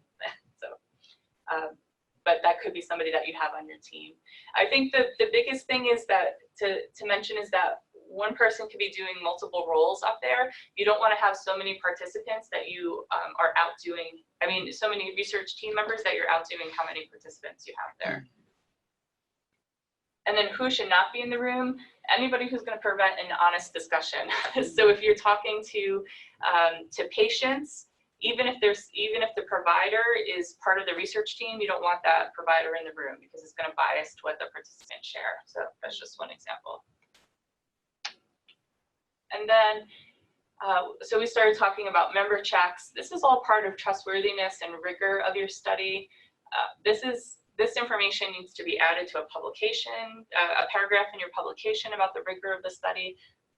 But that could be somebody that you have on your team. I think the biggest thing is that to mention is that one person could be doing multiple roles up there. You don't want to have so many participants that you are outdoing. I mean, so many research team members that you're outdoing how many participants you have there. And then who should not be in the room? Anybody who's going to prevent an honest discussion. So if you're talking to patients, even if the provider is part of the research team, you don't want that provider in the room because it's going to bias what the participants share. So that's just one example. And then, so we started talking about member checks. This is all part of trustworthiness and rigor of your study. This information needs to be added to a publication, a paragraph in your publication about the rigor of the study,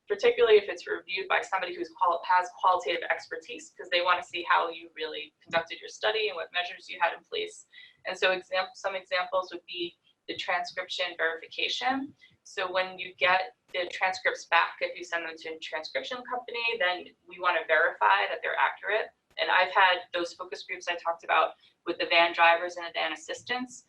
particularly if it's reviewed by somebody who has qualitative expertise, because they want to see how you really conducted your study and what measures you had in place. And so some examples would be the transcription verification. So when you get the transcripts back, if you send them to a transcription company, then we want to verify that they're accurate. And I've had those focus groups I talked about with the van drivers and the van assistants.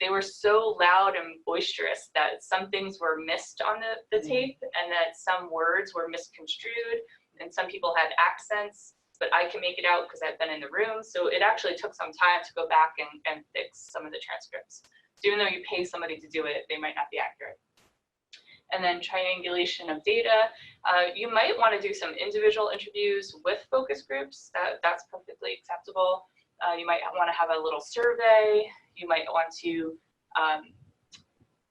they were so loud and boisterous that some things were missed on the tape, and that some words were misconstrued, and some people had accents, but I can make it out because I've been in the room. So it actually took some time to go back and fix some of the transcripts. So even though you pay somebody to do it, they might not be accurate. And then triangulation of data. You might want to do some individual interviews with focus groups. That's perfectly acceptable. You might want to have a little survey. You might want to,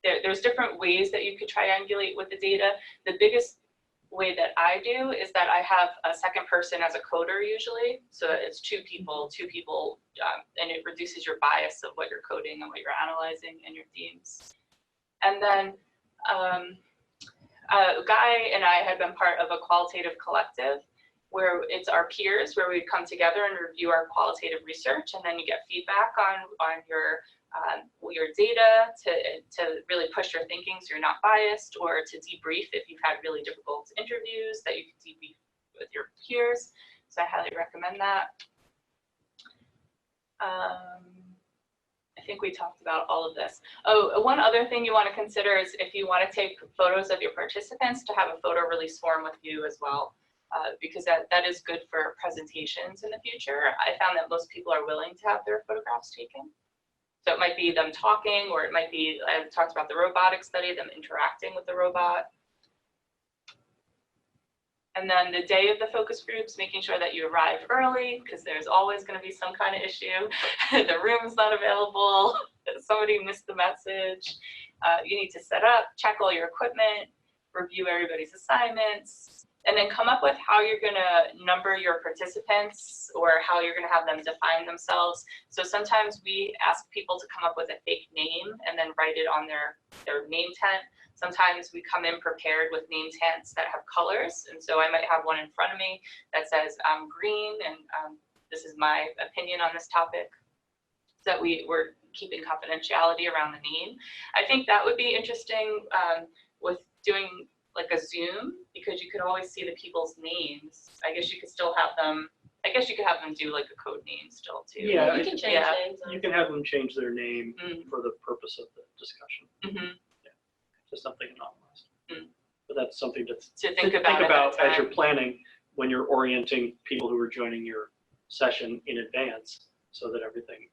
there's different ways that you could triangulate with the data. The biggest way that I do is that I have a second person as a coder usually. So it's two people, and it reduces your bias of what you're coding and what you're analyzing and your themes. And then Guy and I had been part of a qualitative collective where it's our peers, where we come together and review our qualitative research, and then you get feedback on your data to really push your thinking so you're not biased, or to debrief if you've had really difficult interviews that you can debrief with your peers. So I highly recommend that. I think we talked about all of this. Oh, one other thing you want to consider is if you want to take photos of your participants, to have a photo release form with you as well. Because that is good for presentations in the future. I found that most people are willing to have their photographs taken. So it might be them talking, or it might be, I talked about the robotic study, them interacting with the robot. And then the day of the focus groups, making sure that you arrive early, because there's always going to be some kind of issue. The room's not available, somebody missed the message. You need to set up, check all your equipment, review everybody's assignments, and then come up with how you're going to number your participants, or how you're going to have them define themselves. So sometimes we ask people to come up with a fake name and then write it on their name tent. Sometimes we come in prepared with name tents that have colors. And so I might have one in front of me that says I'm green, and this is my opinion on this topic. So that we're keeping confidentiality around the name. I think that would be interesting with doing like a Zoom, because you could always see the people's names. I guess you could still have them, I guess you could have them do like a code name still too. Yeah, you can change names. you can have them change their name for the purpose of the discussion. Yeah, just something anonymized. But that's something to think about as you're planning, when you're orienting people who are joining your session in advance, so that everything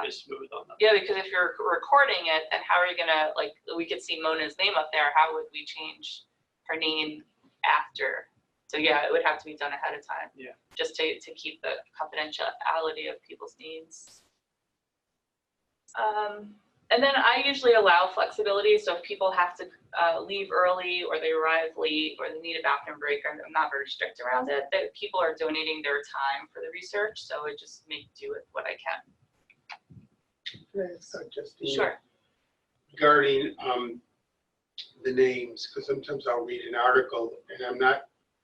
is smooth on them. Yeah, because if you're recording it, then how are you gonna, like, we could see Mona's name up there, how would we change her name after? So yeah, it would have to be done ahead of time. Yeah. Just to keep the confidentiality of people's names. And then I usually allow flexibility. So if people have to leave early, or they arrive late, or they need a bathroom break, I'm not very strict around it. That people are donating their time for the research, so I just make do with what I can. Justine, Sure. regarding the names, because sometimes I'll read an article and I'm not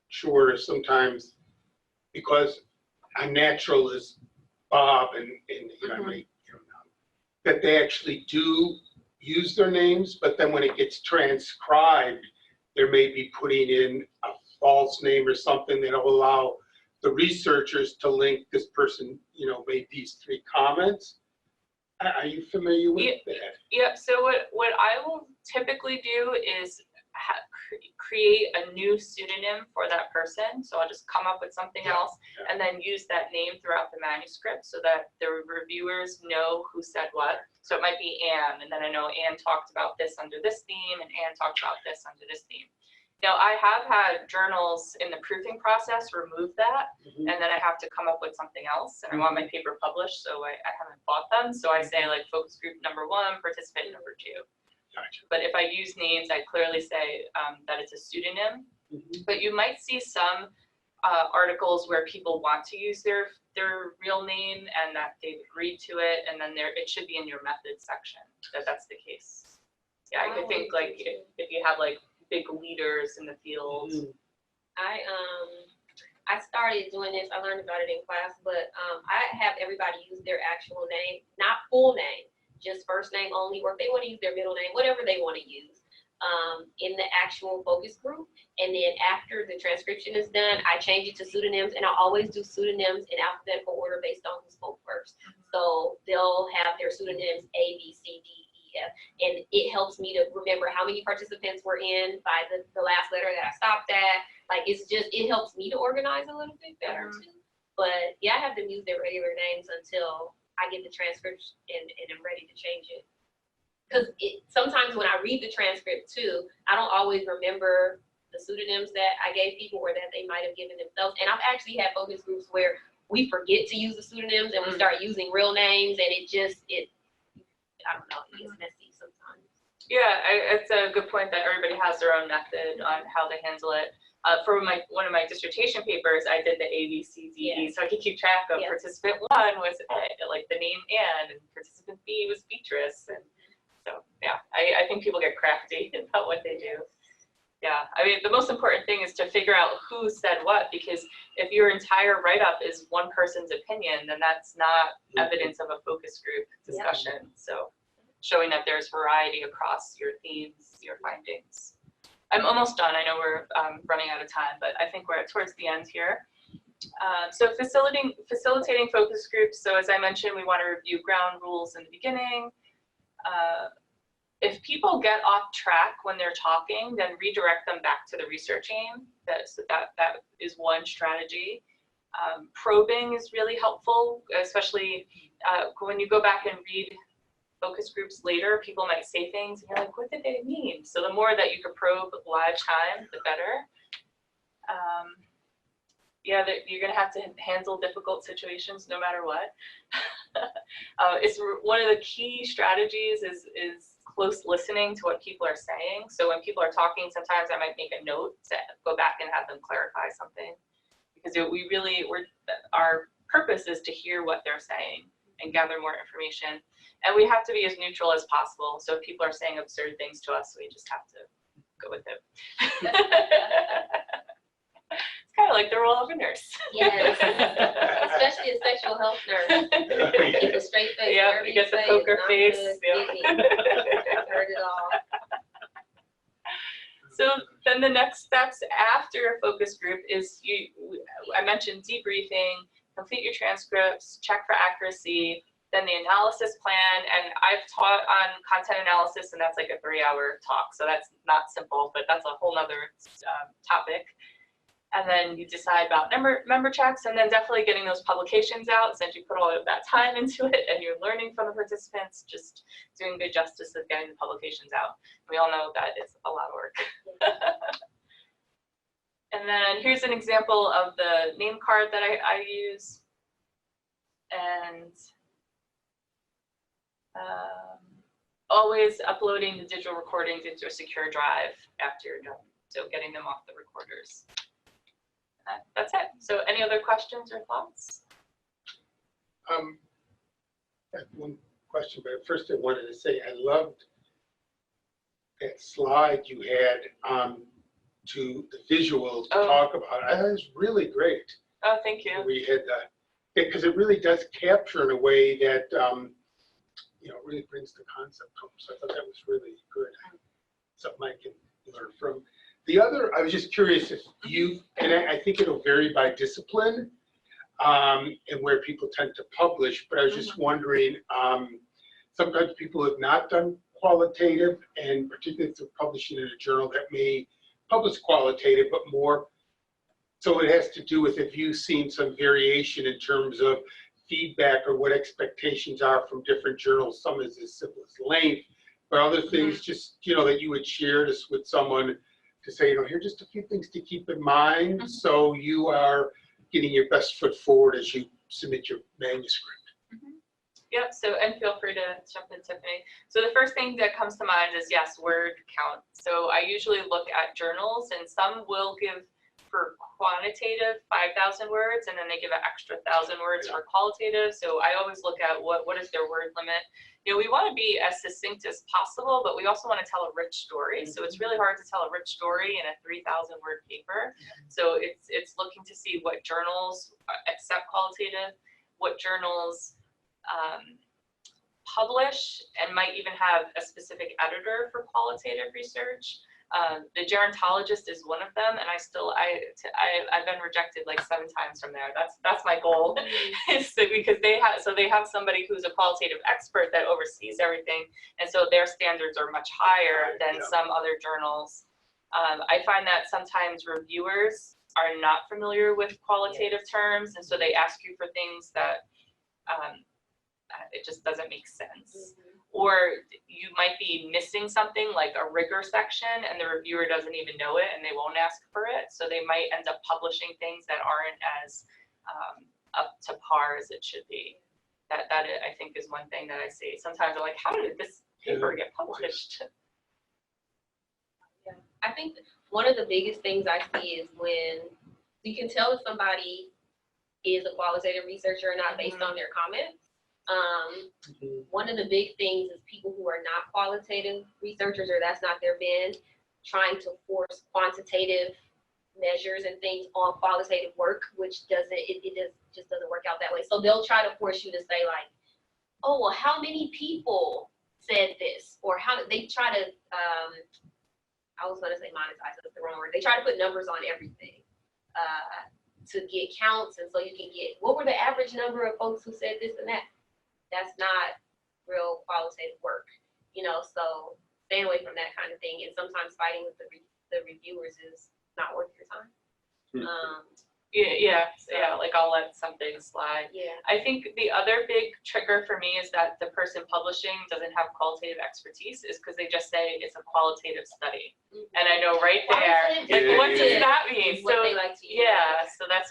sure sometimes, because I'm natural as Bob and you know, I might, you know, that they actually do use their names, but then when it gets transcribed, there may be putting in a false name or something that'll allow the researchers to link this person, you know, made these 3 comments. Are you familiar with that? Yeah, so what I will typically do is create a new pseudonym for that person. So I'll just come up with something else and then use that name throughout the manuscript so that the reviewers know who said what. So it might be Anne, and then I know Anne talked about this under this theme, and Anne talked about this under this theme. Now, I have had journals in the proofing process remove that, and then I have to come up with something else, and I want my paper published, so I haven't bought them. So I say like focus group number 1, participant number 2. Gotcha. But if I use names, I clearly say that it's a pseudonym. But you might see some articles where people want to use their real name and that they've agreed to it, and then it should be in your methods section that's the case. Yeah, I could think like if you have like big leaders in the field. I started doing this, I learned about it in class, but I have everybody use their actual name, not full name, just first name only, or if they want to use their middle name, whatever they want to use. in the actual focus group. And then after the transcription is done, I change it to pseudonyms, and I always do pseudonyms in alphabetical order based on who spoke first. So they'll have their pseudonyms A, B, C, D, E, F, and it helps me to remember how many participants were in by the last letter that I stopped at. Like, it's just, it helps me to organize a little bit better too. But yeah, I have them use their regular names until I get the transcript and I'm ready to change it. Because sometimes when I read the transcript too, I don't always remember the pseudonyms that I gave people or that they might have given themselves. And I've actually had focus groups where we forget to use the pseudonyms and we start using real names, and I don't know, it gets messy sometimes. Yeah, it's a good point that everybody has their own method on how they handle it. For one of my dissertation papers, I did the A, B, C, D, E, so I could keep track of participant 1 was like the name Anne, and participant B was Beatrice, and so yeah, I think people get crafty about what they do. Yeah, I mean, the most important thing is to figure out who said what, because if your entire write-up is one person's opinion, then that's not evidence of a focus group discussion. So showing that there's variety across your themes, your findings. I'm almost done. I know we're running out of time, but I think we're towards the end here. So facilitating focus groups. So as I mentioned, we want to review ground rules in the beginning. If people get off track when they're talking, then redirect them back to the research aim. That is one strategy. Probing is really helpful, especially when you go back and read focus groups later. People might say things and you're like, what did they mean? So the more that you can probe live time, the better. Yeah, you're gonna have to handle difficult situations no matter what. It's one of the key strategies is close listening to what people are saying. So when people are talking, sometimes I might make a note to go back and have them clarify something, because our purpose is to hear what they're saying and gather more information. And we have to be as neutral as possible. So if people are saying absurd things to us, we just have to go with it. It's kind of like the role of a nurse. Yes, especially a sexual health nurse. Keep a straight face. Yeah, you get the poker face. Yeah. I've heard it all. So then the next steps after a focus group is I mentioned debriefing, complete your transcripts, check for accuracy, then the analysis plan. And I've taught on content analysis, and that's like a 3-hour talk. So that's not simple, but that's a whole nother topic. And then you decide about member checks, and then definitely getting those publications out, since you put all of that time into it and you're learning from the participants, just doing good justice of getting the publications out. We all know that it's a lot of work. And then here's an example of the name card that I use. And always uploading the digital recordings into a secure drive after you're done. So getting them off the recorders. That's it. So any other questions or thoughts? I have one question, but first I wanted to say I loved that slide you had to the visuals to talk about. That was really great. Oh, thank you. We had because it really does capture in a way that really brings the concept home. So I thought that was really good. Something I can learn from. The other, I was just curious if you, and I think it'll vary by discipline and where people tend to publish, but I was just wondering, sometimes people have not done qualitative, and particularly if they're publishing in a journal that may publish qualitative, but more, so it has to do with if you've seen some variation in terms of feedback or what expectations are from different journals. Some is as simple as length, but other things just, that you would share this with someone to say, here are just a few things to keep in mind, so you are getting your best foot forward as you submit your manuscript. Yep, and feel free to jump in, Tiffany. So the first thing that comes to mind is, yes, word count. So I usually look at journals, and some will give for quantitative 5,000 words, and then they give an extra 1,000 words for qualitative. So I always look at what is their word limit. We want to be as succinct as possible, but we also want to tell a rich story. So it's really hard to tell a rich story in a 3,000 word paper. So it's looking to see what journals accept qualitative, what journals publish and might even have a specific editor for qualitative research. The gerontologist is one of them, and I've been rejected like 7 times from there. That's my goal, because they have somebody who's a qualitative expert that oversees everything, and so their standards are much higher than some other journals. I find that sometimes reviewers are not familiar with qualitative terms, and so they ask you for things that it just doesn't make sense. Or you might be missing something like a rigor section, and the reviewer doesn't even know it, and they won't ask for it. So they might end up publishing things that aren't as up to par as it should be. That I think is one thing that I see. Sometimes I'm like, how did this paper get published? Yeah, I think one of the biggest things I see is when you can tell if somebody is a qualitative researcher or not based on their comments. One of the big things is people who are not qualitative researchers, or that's not their bend, trying to force quantitative measures and things on qualitative work, which just doesn't work out that way. So they'll try to force you to say like, oh, well, how many people said this? Or how they try to, I was gonna say monetize, that's the wrong word. They try to put numbers on everything to get counts, and so you can get, what were the average number of folks who said this and that? That's not real qualitative work, so staying away from that kind of thing. And sometimes fighting with the reviewers is not worth your time. Like I'll let something slide. I think the other big trigger for me is that the person publishing doesn't have qualitative expertise, is because they just say it's a qualitative study. And I know right there, like, what does that mean? So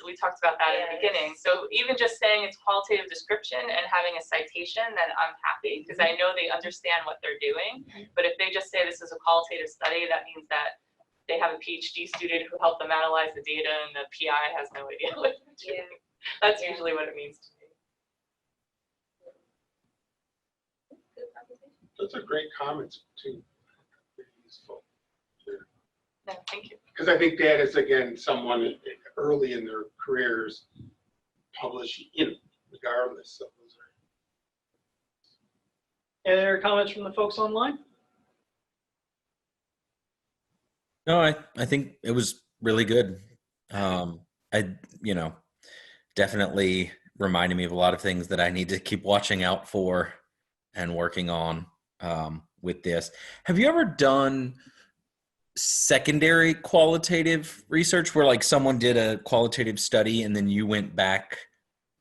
we talked about that in the beginning. So even just saying it's qualitative description and having a citation, then I'm happy, because I know they understand what they're doing. But if they just say this is a qualitative study, that means that they have a PhD student who helped them analyze the data, and the PI has no idea what they're doing. That's usually what it means to me. Those are great comments too. Very useful. No, thank you. Because I think that is, again, someone early in their careers publish regardless of those. Any other comments from the folks online? No, I think it was really good. Definitely reminded me of a lot of things that I need to keep watching out for and working on with this. Have you ever done secondary qualitative research where like someone did a qualitative study and then you went back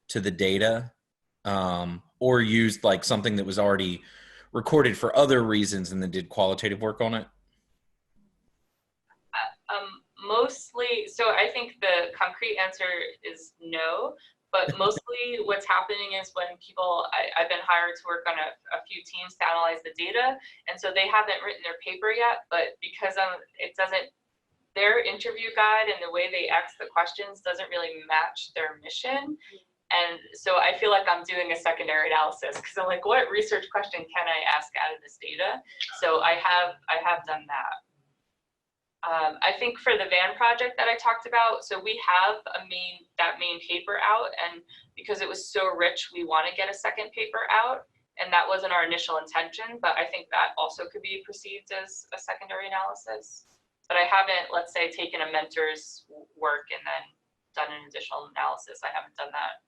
to the data, or used like something that was already recorded for other reasons and then did qualitative work on it? Mostly, so I think the concrete answer is no, but mostly what's happening is when people, I've been hired to work on a few teams to analyze the data, and so they haven't written their paper yet, but because their interview guide and the way they ask the questions doesn't really match their mission. And so I feel like I'm doing a secondary analysis, because I'm like, what research question can I ask out of this data? So I have done that. I think for the van project that I talked about, so we have that main paper out, and because it was so rich, we want to get a second paper out, and that wasn't our initial intention, but I think that also could be perceived as a secondary analysis. But I haven't, let's say, taken a mentor's work and then done an additional analysis. I haven't done that.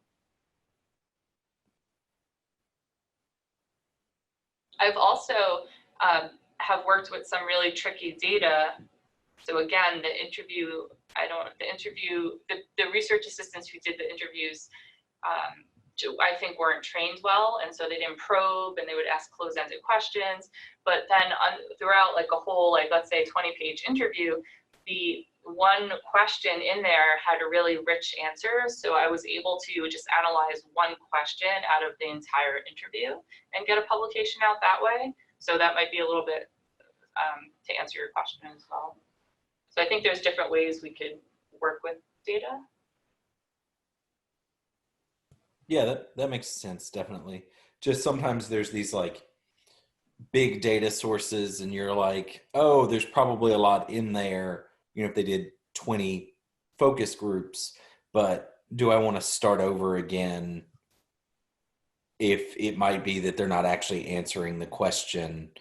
I've also have worked with some really tricky data. So again, the research assistants who did the interviews, I think weren't trained well, and so they didn't probe, and they would ask closed-ended questions. But then throughout like a whole, like let's say 20-page interview, the one question in there had a really rich answer. So I was able to just analyze one question out of the entire interview and get a publication out that way. So that might be a little bit to answer your question as well. So I think there's different ways we could work with data. Yeah, that makes sense, definitely. Just sometimes there's these like big data sources and you're like, oh, there's probably a lot in there, if they did 20 focus groups, but do I want to start over again if it might be that they're not actually answering the question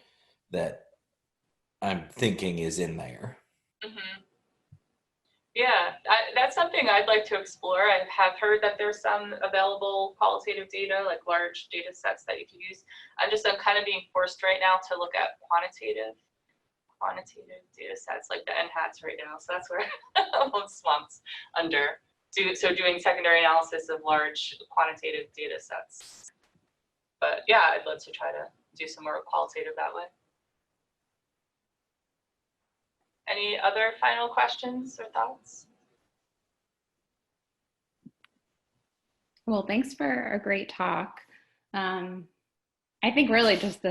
that I'm thinking is in there. Mm-hmm. Yeah, that's something I'd like to explore. I have heard that there's some available qualitative data, like large data sets that you can use. I'm kind of being forced right now to look at quantitative data sets, like the NHATs right now. So that's where I'm swamped under. So doing secondary analysis of large quantitative data sets. But yeah, I'd love to try to do some more qualitative that way. Any other final questions or thoughts? Well, thanks for a great talk. I think really just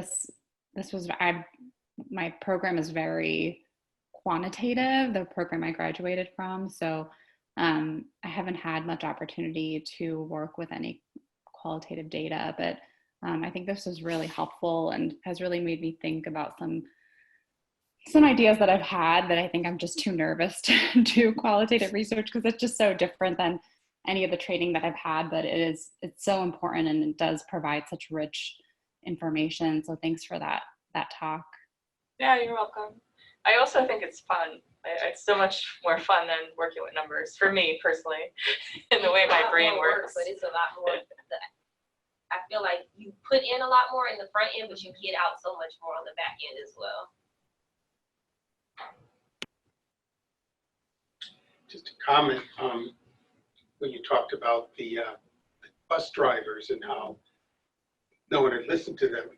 my program is very quantitative, the program I graduated from. So I haven't had much opportunity to work with any qualitative data, but I think this was really helpful and has really made me think about some ideas that I've had that I think I'm just too nervous to do qualitative research because it's just so different than any of the training that I've had, but it's so important and it does provide such rich information. So thanks for that talk. Yeah, you're welcome. I also think it's fun. It's so much more fun than working with numbers for me personally, in the way my brain works. But it's a lot more. I feel like you put in a lot more in the front end, but you get out so much more on the back end as well. Just a comment when you talked about the bus drivers and how no one had listened to them.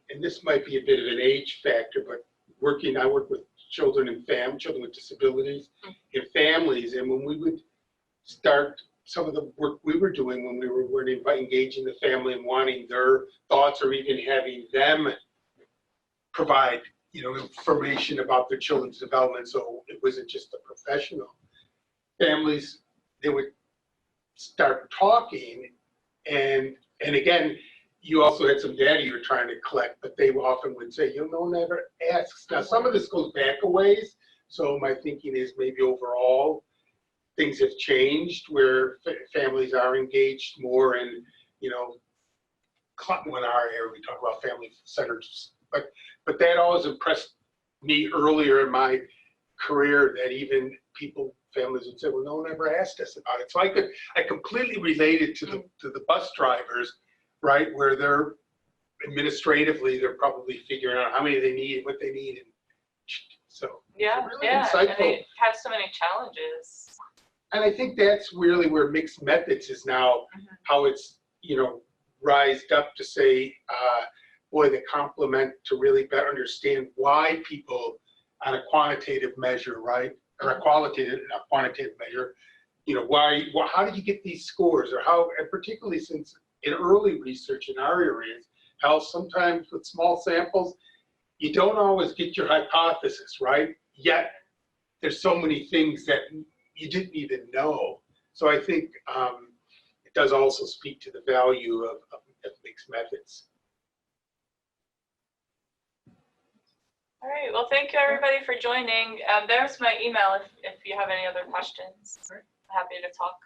And this might be a bit of an age factor, but I work with children with disabilities and families. And when we would start some of the work we were doing when we were engaging the family and wanting their thoughts or even having them provide, information about their children's development. So it wasn't just a professional. Families, they would start talking and again, you also had some data you were trying to collect, but they often would say, no one ever asks. Now, some of this goes back a ways. So my thinking is maybe overall things have changed where families are engaged more and, in our area, we talk about family centers, but that always impressed me earlier in my career that even families would say, well, no one ever asked us about it. So I completely related to the bus drivers, right, where they're administratively, they're probably figuring out how many they need, what they need. And so yeah, really yeah, insightful. And they have so many challenges. And I think that's really where mixed methods is now, how it's, rised up to say, the complement to really better understand why people on a quantitative measure, right, or a quantitative measure, how did you get these scores, or how, and particularly since in early research in our areas, how sometimes with small samples, you don't always get your hypothesis, right? Yet there's so many things that you didn't even know. So I think it does also speak to the value of mixed methods. All right, well, thank you everybody for joining. There's my email if you have any other questions. I'm happy to talk.